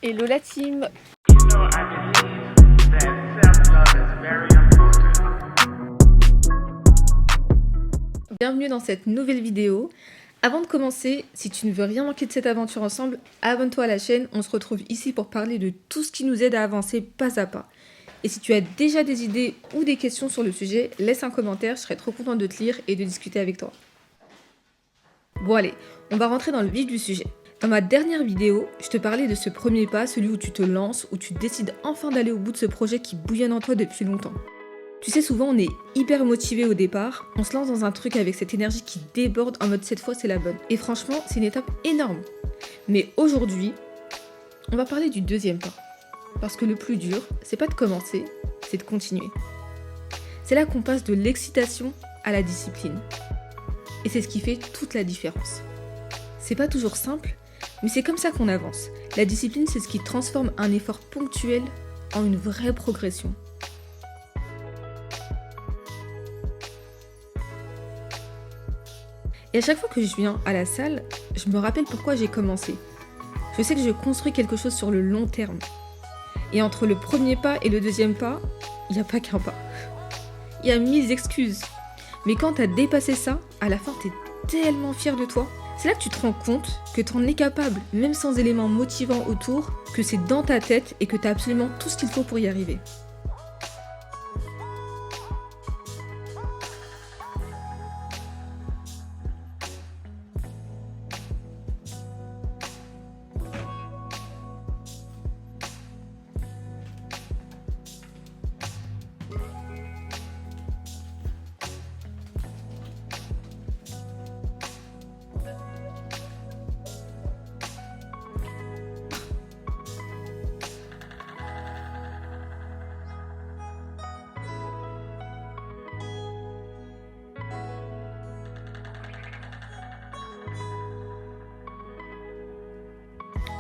Hello la team. You know, I believe that self-love is very important. Bienvenue dans cette nouvelle vidéo. Avant de commencer, si tu ne veux rien manquer de cette aventure ensemble, abonne-toi à la chaîne. On se retrouve ici pour parler de tout ce qui nous aide à avancer pas à pas. Et si tu as déjà des idées ou des questions sur le sujet, laisse un commentaire, je serai trop contente de te lire et de discuter avec toi. Bon allez, on va rentrer dans le vif du sujet. Dans ma dernière vidéo, je te parlais de ce premier pas, celui où tu te lances, où tu décides enfin d'aller au bout de ce projet qui bouillonne en toi depuis longtemps. Tu sais, souvent on est hyper motivé au départ, on se lance dans un truc avec cette énergie qui déborde en mode cette fois c'est la bonne. Et franchement, c'est une étape énorme. Mais aujourd'hui, on va parler du deuxième pas. Parce que le plus dur, c'est pas de commencer, c'est de continuer. C'est là qu'on passe de l'excitation à la discipline. Et c'est ce qui fait toute la différence. C'est pas toujours simple, mais c'est comme ça qu'on avance. La discipline, c'est ce qui transforme un effort ponctuel en une vraie progression. Et à chaque fois que je viens à la salle, je me rappelle pourquoi j'ai commencé. Je sais que je construis quelque chose sur le long terme. Et entre le premier pas et le deuxième pas, il n'y a pas qu'un pas. Il y a 1000 excuses. Mais quand tu as dépassé ça, à la fin, tu es tellement fier de toi. C'est là que tu te rends compte que tu en es capable, même sans éléments motivants autour, que c'est dans ta tête et que tu as absolument tout ce qu'il faut pour y arriver.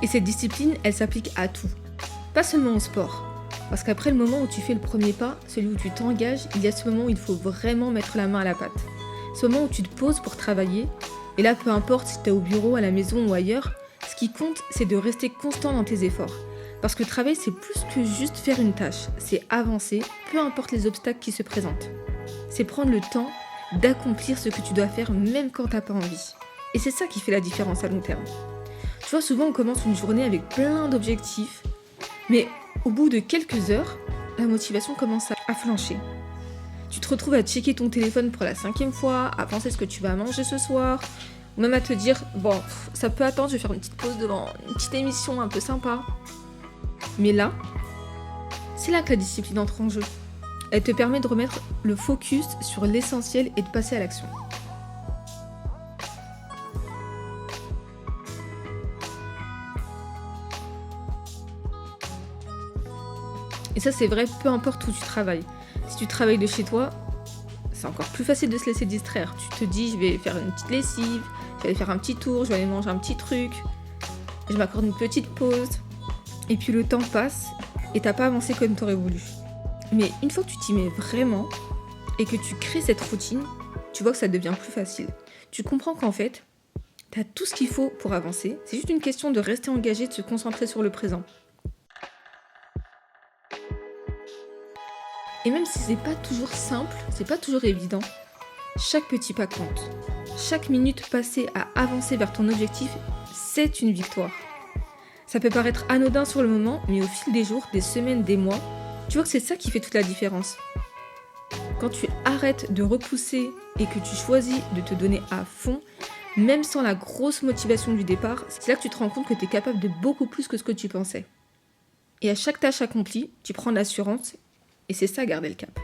Et cette discipline, elle s'applique à tout. Pas seulement au sport. Parce qu'après le moment où tu fais le premier pas, celui où tu t'engages, il y a ce moment où il faut vraiment mettre la main à la pâte. Ce moment où tu te poses pour travailler. Et là, peu importe si tu es au bureau, à la maison ou ailleurs, ce qui compte, c'est de rester constant dans tes efforts. Parce que travailler, c'est plus que juste faire une tâche. C'est avancer, peu importe les obstacles qui se présentent. C'est prendre le temps d'accomplir ce que tu dois faire même quand t'as pas envie. Et c'est ça qui fait la différence à long terme. Tu vois, souvent on commence une journée avec plein d'objectifs, mais au bout de quelques heures, la motivation commence à flancher. Tu te retrouves à checker ton téléphone pour la 5e fois, à penser ce que tu vas manger ce soir, ou même à te dire, bon, ça peut attendre, je vais faire une petite pause devant une petite émission un peu sympa. Mais là, c'est là que la discipline entre en jeu. Elle te permet de remettre le focus sur l'essentiel et de passer à l'action. Et ça, c'est vrai, peu importe où tu travailles. Si tu travailles de chez toi, c'est encore plus facile de se laisser distraire. Tu te dis, je vais faire une petite lessive, je vais aller faire un petit tour, je vais aller manger un petit truc, je m'accorde une petite pause. Et puis le temps passe et t'as pas avancé comme t'aurais voulu. Mais une fois que tu t'y mets vraiment et que tu crées cette routine, tu vois que ça devient plus facile. Tu comprends qu'en fait, t'as tout ce qu'il faut pour avancer. C'est juste une question de rester engagé, de se concentrer sur le présent. Et même si c'est pas toujours simple, c'est pas toujours évident, chaque petit pas compte. Chaque minute passée à avancer vers ton objectif, c'est une victoire. Ça peut paraître anodin sur le moment, mais au fil des jours, des semaines, des mois, tu vois que c'est ça qui fait toute la différence. Quand tu arrêtes de repousser et que tu choisis de te donner à fond, même sans la grosse motivation du départ, c'est là que tu te rends compte que tu es capable de beaucoup plus que ce que tu pensais. Et à chaque tâche accomplie, tu prends de l'assurance. Et c'est ça, garder le cap.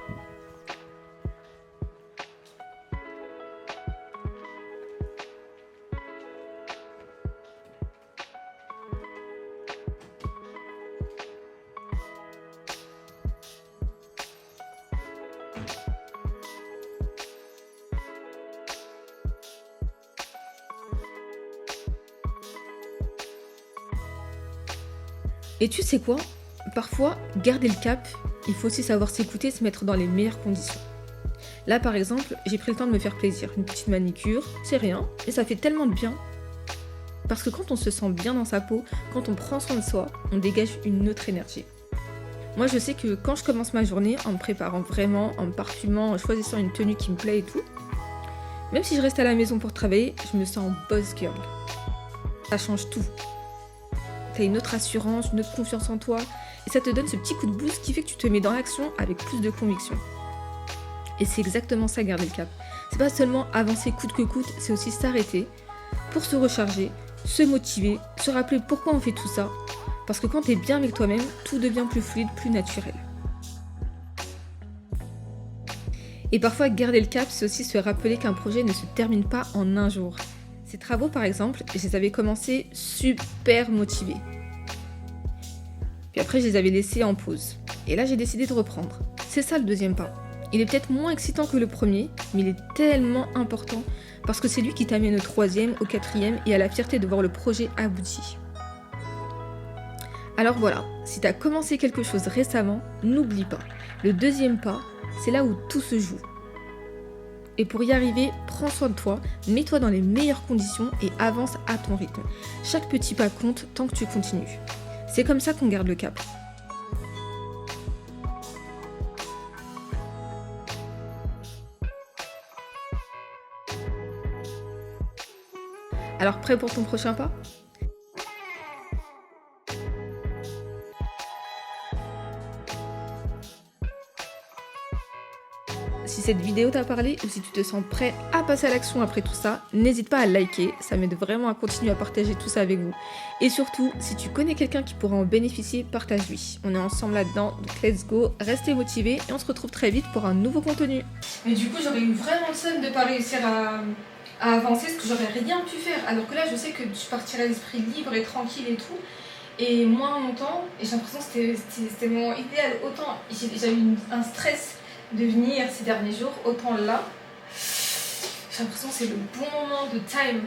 Et tu sais quoi ? Parfois, garder le cap, il faut aussi savoir s'écouter et se mettre dans les meilleures conditions. Là, par exemple, j'ai pris le temps de me faire plaisir. Une petite manicure, c'est rien, et ça fait tellement de bien. Parce que quand on se sent bien dans sa peau, quand on prend soin de soi, on dégage une autre énergie. Moi je sais que quand je commence ma journée, en me préparant vraiment, en me parfumant, en choisissant une tenue qui me plaît et tout, même si je reste à la maison pour travailler, je me sens boss girl. Ça change tout. T'as une autre assurance, une autre confiance en toi, et ça te donne ce petit coup de boost qui fait que tu te mets dans l'action avec plus de conviction. Et c'est exactement ça, garder le cap. C'est pas seulement avancer coûte que coûte, c'est aussi s'arrêter pour se recharger, se motiver, se rappeler pourquoi on fait tout ça. Parce que quand t'es bien avec toi-même, tout devient plus fluide, plus naturel. Et parfois, garder le cap, c'est aussi se rappeler qu'un projet ne se termine pas en un jour. Ces travaux, par exemple, je les avais commencés super motivés. Puis après, je les avais laissés en pause. Et là, j'ai décidé de reprendre. C'est ça le deuxième pas. Il est peut-être moins excitant que le premier, mais il est tellement important parce que c'est lui qui t'amène au troisième, au quatrième et à la fierté de voir le projet abouti. Alors voilà, si tu as commencé quelque chose récemment, n'oublie pas, le deuxième pas, c'est là où tout se joue. Et pour y arriver, prends soin de toi, mets-toi dans les meilleures conditions et avance à ton rythme. Chaque petit pas compte tant que tu continues. C'est comme ça qu'on garde le cap. Alors prêt pour ton prochain pas ? Si cette vidéo t'a parlé ou si tu te sens prêt à passer à l'action après tout ça, n'hésite pas à liker, ça m'aide vraiment à continuer à partager tout ça avec vous. Et surtout, si tu connais quelqu'un qui pourra en bénéficier, partage-lui. On est ensemble là-dedans, donc let's go, restez motivés et on se retrouve très vite pour un nouveau contenu. Mais du coup, j'aurais eu vraiment le seum de pas réussir à avancer parce que j'aurais rien pu faire. Alors que là, je sais que je partirais l'esprit libre et tranquille et tout. Et moins longtemps, et j'ai l'impression que c'était mon idéal. Autant j'ai eu un stress de venir ces derniers jours, autant là, j'ai l'impression que c'est le bon moment de time.